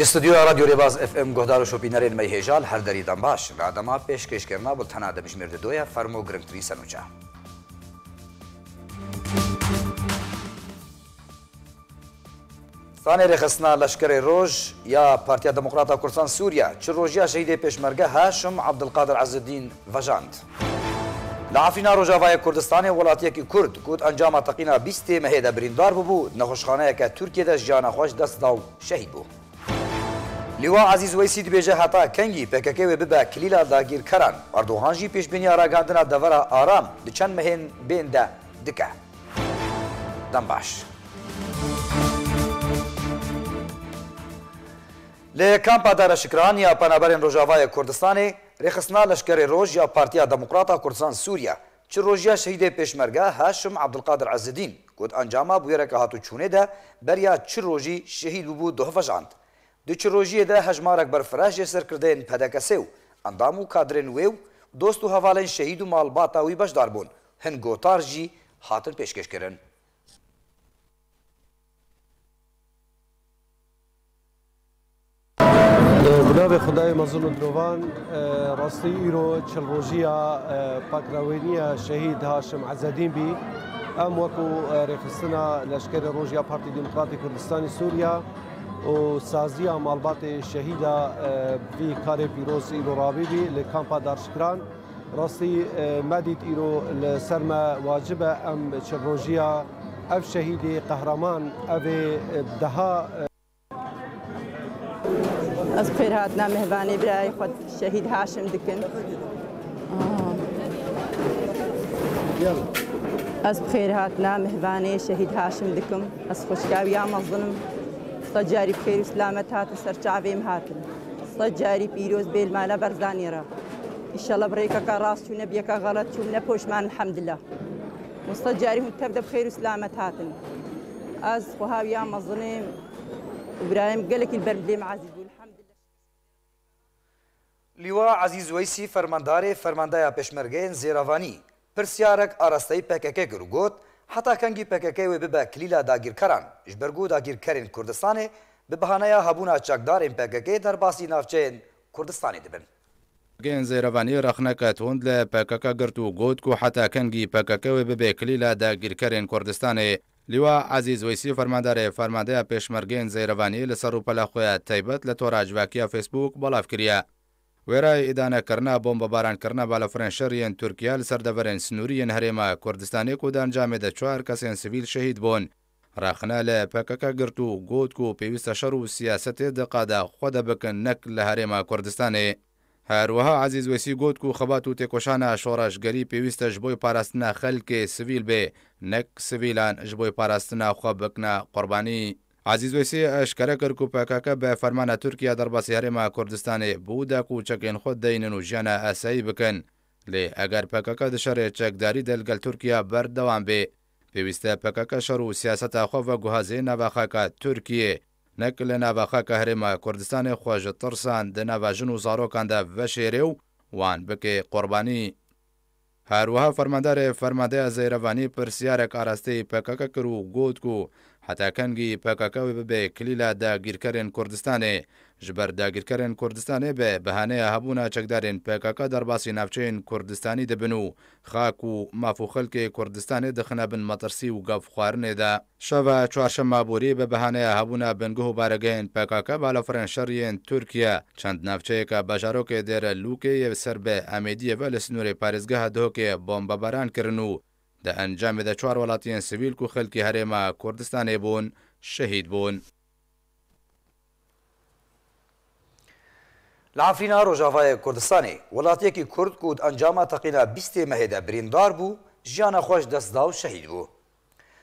استودیو رادیو ریواز اف ام گهدار و شوپینرین می هجال هر دریدان باش رادما پیشکش کرنا بول تنها دمشمرد دویا فرمو گرنگتری سنوچا ثاني رخصنا لشكر روج يا بارتيا ديمقراطا كردستان سوريا چ روجيا شهيد پشمرگه هاشم عبدالقادر عز الدين وجاند لعافينا روجاوای کردستان ولاتیه کی کرد کود انجام تقینا 20 مهده بریندار بو نخوشخانه که ترکیه ده جان خوش دست داو شهید بو لیوا عزیز ویسی دبیجه هتا کنگی پکک و ببا کلیلا داگیر کران اردوغان جی پیش بینی راگاندنا دورا آرام دچن مهن بین ده دکه دم باش لکامپا دار شکران یا پنابرین روجاوای کردستان رخصنا لشکر روج یا پارتیا دموکراتا کردستان سوریا چ روجیا شهید پشمرگه هاشم عبدالقادر عز الدین گود انجام بویره که هاتو چونه ده بریا چ روجی شهید بو ده فجاند دو چ روجی ده هجمارک بر فراش سر کردن پدکسو اندامو کادرن ویو دوستو حوالن شهید و مالباتا وی بشدار بون هن گوتار جی هاتن پیشکش کرن بنابه خدای مزون دروان راستی ایرو چل روژیا پاکراوینی شهید هاشم عز الدین بی ام وکو رخصنا لشکر روژیا پارتی دموکراتی کردستانی سوریا و سازی مالبات شهیدا وی کار پیروز ایرو رابی بی لکامپا دارشکران راستی مدید ایرو لسرما واجبه ام چل روژیا اف شهید قهرمان اف دها از بخیر هاتنا مهربانی برای خود شهید هاشم دکن از بخیر هاتنا مهربانی شهید هاشم دکم از خوشکاوی مظلم صجاری بخیر اسلامت هات سرچاویم هاتن صجاری پیروز بیل مالا برزانی را انشالله بريكا كراس شو نبيك غلط شو نبوش مان الحمد لله مستجاري تبدا بخير وسلامة هاتن از خوهاويا مظلم ابراهيم قال لك البرمدلي معزز والحمد لله لیوا عزیز ویسی فرماندار پشمرگین زیروانی پرسیارک آراسته پکک گروگوت حتی کنگی پکک و ببا کلیلا داگیر کران جبرگو داگیر کرین کردستان به بهانه هبونا چکدار این پکک در باسی نافچین کردستانی دبن گین زیروانی رخنکت هند ل پکک گرتو گوت کو حتی کنگی پکک و ببا کلیلا داگیر کرین کردستان لیوا عزیز ویسی فرمانده پشمرگین زیروانی لسرو پلاخویا تایبت لتوراج واکیا فیسبوک بلاف کریا وێرای ئیدانەکردنا بۆمبەبارانکردنا بالەفرەنشەریان تورکیا لەسەر دەڤەرێن سنووریان هەرێما کوردستانی و دانجامێدە 4 کەسێن سڤیل شەهید بوون ڕاخنا لە پەکەکە گرت و گوت و پێویستە شەڕ و سیاسەتێ دقادا خۆ دەبکن نەک لە هەرێما کوردستانێ هەروەها عزیز وێسی گوت و خەبات و تێکۆشانە شۆڕەشگەری پێویستە ji بۆی پاراستنا خەلکێ سڤیل بێ نەک سڤیلان ji بۆی پاراستنا خۆ بکنا قوربانی عزیز ویسی اشکره کرد و پکک به فرمان ترکیه در باسی هرما کردستان بوده کو چکین خود دینن و جنا اسایی بکن لی اگر پکک دشره چکداری دلگل ترکیه بردوام به پیوسته پکک شروع سیاست خو و گهازه نواخه ترکیه نکل نواخه هرما کردستان خوژ ترسان د نواجن و زاروکان ده و شیرو وان بک قربانی هروها فرمانده زیروانی پرسیارک آراسته پکک کرو گوت کو حتی کنگی پکک و به کلیلا داگیرکرین کردستانه جبر داگیرکرین کردستانه به بهانه هبونا چکدارین پکک در باسی نافچین کردستانی دبنو خاک و مافو خلک کردستانه دخنه بن مطرسی و گف خوارنه ده شو چوارشنبه بوری به بهانه هبونا بنگو بارگین پکک بالا فرنشرین ترکیه چند نافچه که بجاروک در لوکه سر به امیدیه و لسنور پارزگاه دوک بمباران کرنو ده انجام ده 4 ولاتین سیویل کو خلکی هرما کردستان بون شهید بون لعفرینا روجاوای کردستانی ولاتی کی کرد کود انجام تقینا 20 مهده بریندار بو جیان خوش دست داو شهید بو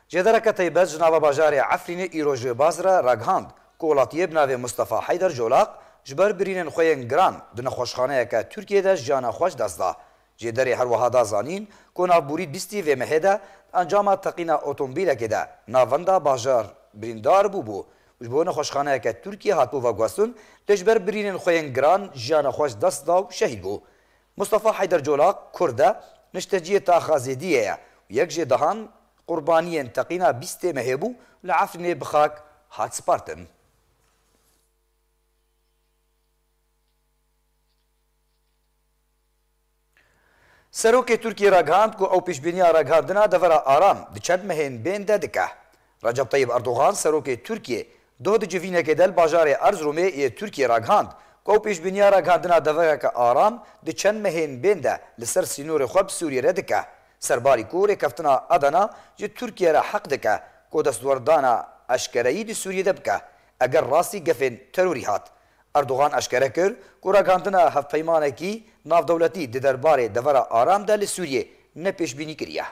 جدرک تیبت جناب بازار عفرین ایروج بازرا راگهاند کو ولاتی بناو مصطفی حیدر جولاق جبر برینن خوین گران دن خوشخانه که ترکیه ده جیان خوش دست دا جدری هر وحدا زانین کو نابوری 20 و مهده انجام تقینا اتومبیل که ده ناوندا بازار بریندار بو جبونه خوشخانه که ترکیه هات بو و گواستون تجبر برینن خوین گران جیان خوش دست داو شهید بو مصطفی حیدر جولاق کرده نشتجیه تا خازیدیه یک جدهان قربانی تقینا 20 مهبو لعفرین بخاک هات سپارتن. 20 مهده بریندار بو جیانا خوش دست داو شهید بو. جدرک تایبت جناب بازار عفرین ایروج بازرا راگهاند کو ولاتی بناو مصطفی حیدر جولاق جبر برینن خوین گران دن خوشخانه که ترکیه ده ناوندا بازار بریندار بو جبونه خوشخانه که ترکیه هات بو و گواستون تجبر برینن خوین گران جیان خوش دست داو شهید بو مصطفی حیدر جولاق کرده نشتجیه تا خازیدیه یک جدهان قربانی تقینا 20 مهبو لعفرین بخاک هات سپارتن سەرۆکێ تورکیە ڕاگەاند و ئەو پێشبینیە ڕاگەاندنا دەڤەرە ئارام دچەند مەهێن بێندە دکە. ڕەجەب طەیب ئەردۆغان سەرۆکێ تورکیە دۆ دجڤینەکێ دەل باژارێ ئەرزرومێ یە تورکیە ڕاگەاند و ئەو پێشبینیە ڕاگەاندنا دەڤەرەکە ئارام دچەند مەهێن بێندە لەسەر سینۆرێ خۆ سووریێرە دکە. سەرباری کو رێکەفتنا ئەدەنا ji تورکیە رە حەق دکە کۆ دەستوەردانە ئەشکەرەیی di سووریێ دەبکە ئەگەر ڕاستی گەفێن تەروری هات. ئەردۆغان ئەشکەرە کرد کو ڕاگەاندنا هەفپەیمانێکی ناودەوڵەتی di دەربارێ دەڤەرە ئارامدا لە سووریێ نەپێشبینی کریە.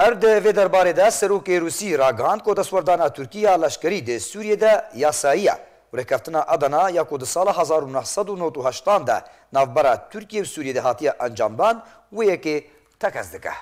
هەر دەوێ دەربارێدا سەرۆکێ رووسی ڕاگەاند کۆ دەستوەردانە تورکیا لەشکەری دێ سووریێدا یاساییە و رێکەفتنا ئەدەنا یا کۆ di ساڵە 1998 دا ناوبەرە تورکیە و سووریێ هاتیە ئەنجامدان وەیەکێ تەکەس دکە.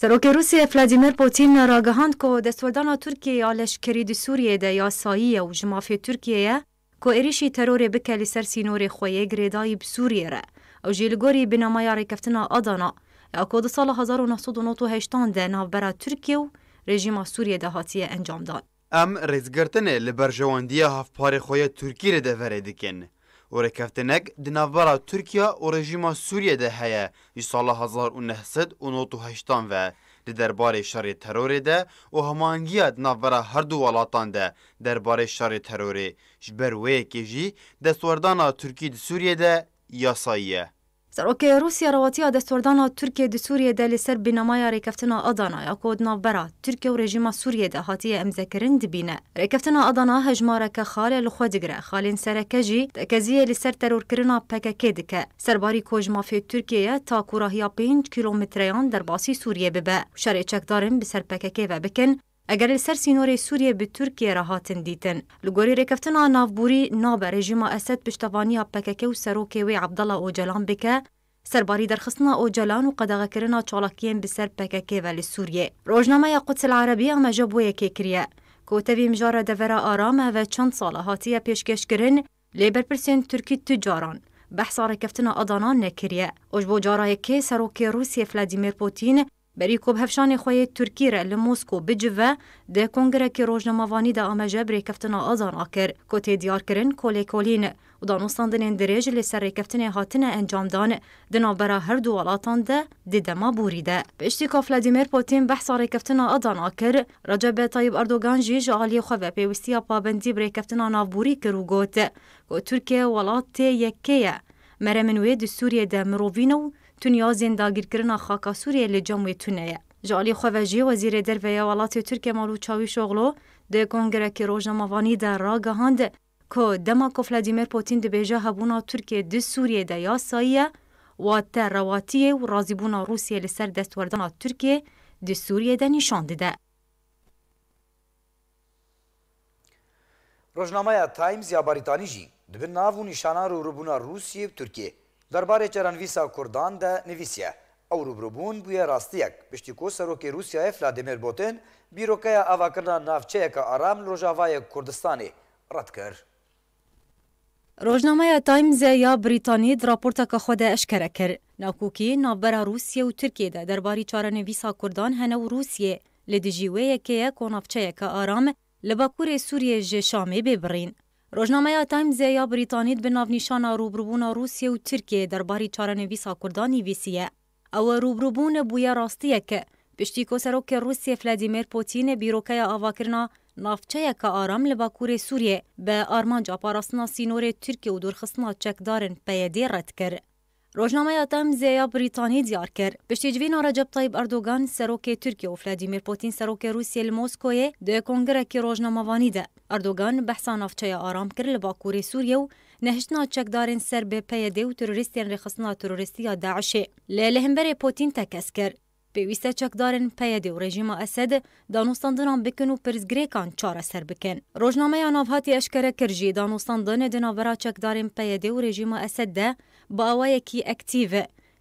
سەرۆکێ رووسیە ڤلادیمیر پوتین ڕاگەاند کۆ دەستوەردانە تورکیە یا لەشکەری di سووریێدا یاساییە و ji mafê Tirkiyeyê کۆ êrişî terorê bike li ser sînorê xwe yê girêdayî bi Sûriyê re ew jî li gorî binamaya rêkeftina Adana ya ku di sala 1998 de navbera Tirkiye û rejîma Sûriyê de hatiye encamdan. Em rêzgirtinê li berjewandiya hevparê xwe ya Tirkiyê re de verê dikin. û rêkeftinek di navbera Tirkiya û rejîma Sûriyê de heye ji sala 1998 ve li derbarê şerê terorê de û hemangiya di navbera her du welatan de derbarê şerê terorê ji ber wêyekê jî destwerdana Tirkî di Sûriyê de yasayî ye. Serokê Rûsya rawatiya destwerdana Tirkiye di Sûriyê de li ser bînamaya rêkeftina Adana ya ku di navbera Tirkiye û rejîma Sûriyê de hatiye emzekirin dibîne. Rêkeftina Adana hejmareke xalê li xwe digire, xalên sereke jî tekeziyê li ser terorkirina PKK dike. Serbarî ku ji mafê Tirkiyeyê ta ku rahiya 5 kîlometreyan derbasî Sûriyê bibe. Şerê çekdarin bi ser PKK ve bikin eger li ser sînorê Sûriyê bi Tirkiye re hatin dîtin. Li gorî rêkeftina navbûrî nabe rejîma Esed piştevaniya PKK û serokê wê Abdallah Öcalan bike, serbarî derxistina Öcalan û qedexekirina çalakiyên bi ser PKK ve li Sûriyê. Rojnameya Quds el Arabî amaje bû yekê kiriye. Ku tevî mijara devera aram ve çend sala hatiye pêşkêşkirin lê berpirsên Tirkî tu caran. Behsa rêkeftina Adana nekiriye. O ji bo cara yekê serokê Rûsyê Vladimir Putin berî ku bi hevşanê xwe yê Tirkî re li Moskow bicive dê kongrekê rojnamevanî de amaje bi rêkeftina Adana kir ku tê diyarkirin kolêkolîn û danûstandinên dirêj li ser rêkeftinê hatine encamdan di navbera her du welatan de di dema borî de. Piştî ku Vladimir Putin behsa rêkeftina Adana kir, Recep Tayyip Erdogan jî ji aliyê xwe ve pêwistiya pabendî bi rêkeftina navborî kir û got ku Tirkiye welat tê yekê ye. Meremên wê di Sûriyê de mirovîn û tunyazên dagîrkirina xaka Sûriyê li cem wê tune ye. Ji alî xwe ve jî Wezîrê Derve ya Welatê Tirkiye Malû Çavuşoğlu dê kongrekê rojnamevanî de ragihand ku dema ku Vladimir Putin dibêje hebûna Tirkiye di Sûriyê de yasayî ye, wate rewatiyê û razîbûna Rûsyê li ser destwerdana Tirkiye di Sûriyê de nîşan dide. Rojnameya Times ya Brîtanî jî dibin nav û nîşana rûbirûbûna Rûsyê û Tirkiye. Derbarê çerenivîsa Kurdan de nivîsiye. Ew rûbirûbûn bûye rastiyek piştî ku serokê Rûsyayê Vladimir Putin bîrokeya avakirina navçeyeka aram li Rojavayê Kurdistanê red kir. Rojnameya Times ya Brîtanî di raporteka xwe de eşkere kir. Nakûkî navbera Rûsye û Tirkiye de derbarî çarenivîsa Kurdan hene û Rûsyê li dijî wê yekê ye ku navçeyeka aram li Bakurê Sûriyê ji Şamê bêbirîn. Rojnameya Times ya Brîtanî bi navnîşana rûbirûbûna Rûsye û Tirkiye derbarî çarenivîsa Kurdan nivîsiye. Ew rûbirûbûn bûye rastiyeke piştî ku serokê Rûsyê Vladimir Putin bîrokeya avakirina navçeyeka aram li Bakurê Sûriyê bi armanca parastina sînorê Tirkiye û dûrxistina çekdarên PYD red kir. Rojnameya Times ya Brîtanî diyar kir. Piştîcivîna Recep Tayyip Erdogan serokê Tirkiye û Vladimir Putin serokê Rûsyê li Moskowê di kongrekê rojnamevanî de Erdogan behsa navçeya aram kir li Bakurê Sûriyê û nehiştina çekdarên ser bi PYD û terorîstên rêxistina terorîstiya Daişê. Li hemberê Putin tekez kir. Pêwîst e çekdarên PYD û rejîma Esed danûstandinan bikin û pirsgirêkan çareser bikin. Rojnameya navhatî eşkere kir jî danûstandinê di navbera çekdarên PYD û rejîma Esed de bi awayekî ektîv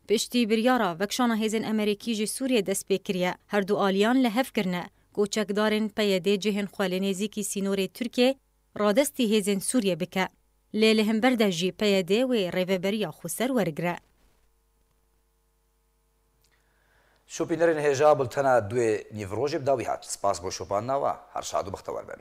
piştî biryara vekşana hêzên Amerîkî ji Sûriyê dest pê kiriye. Her du aliyan li hev kirine ku çekdarên PYD cihên xwe li nêzîkî sînorê Tirkiye radestî hêzên Sûriyê bike. Lê li hember de jî PYD wê rêveberiya xwe ser werigire. Şopînerên hêja biltena duê nîvrojê bi dawî hat. Spas bo şopanina we her şad û bextewar ben.